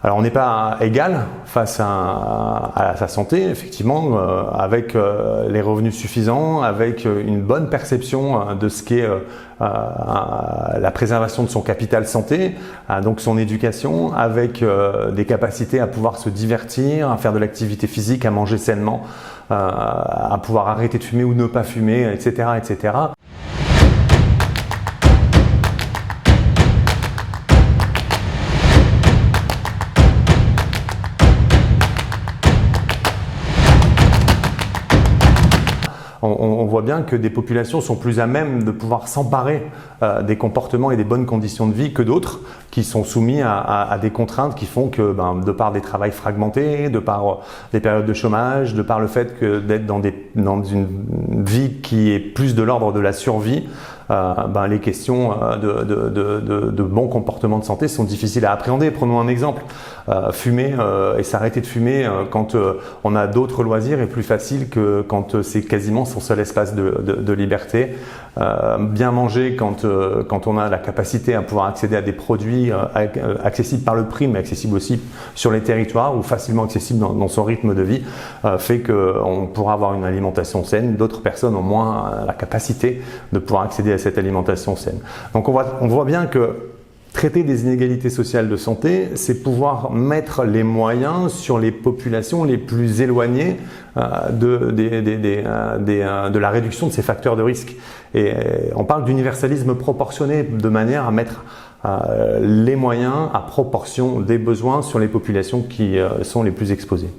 Alors on n'est pas égal face à sa santé, effectivement, avec les revenus suffisants, avec une bonne perception de ce qu'est la préservation de son capital santé, donc son éducation, avec des capacités à pouvoir se divertir, à faire de l'activité physique, à manger sainement, à pouvoir arrêter de fumer ou ne pas fumer, etc., etc. On voit bien que des populations sont plus à même de pouvoir s'emparer des comportements et des bonnes conditions de vie que d'autres qui sont soumis à des contraintes qui font que, de par des travails fragmentés, de par des périodes de chômage, de par le fait d'être dans une vie qui est plus de l'ordre de la survie, les questions de bon comportement de santé sont difficiles à appréhender. Prenons un exemple, fumer et s'arrêter de fumer quand on a d'autres loisirs est plus facile que quand c'est quasiment son seul espace de liberté. Bien manger quand on a la capacité à pouvoir accéder à des produits accessibles par le prix, mais accessibles aussi sur les territoires ou facilement accessibles dans son rythme de vie, fait qu'on pourra avoir une alimentation saine. D'autres personnes ont moins la capacité de pouvoir accéder à cette alimentation saine. Donc on voit bien que traiter des inégalités sociales de santé, c'est pouvoir mettre les moyens sur les populations les plus éloignées de la réduction de ces facteurs de risque. Et on parle d'universalisme proportionné de manière à mettre les moyens à proportion des besoins sur les populations qui sont les plus exposées.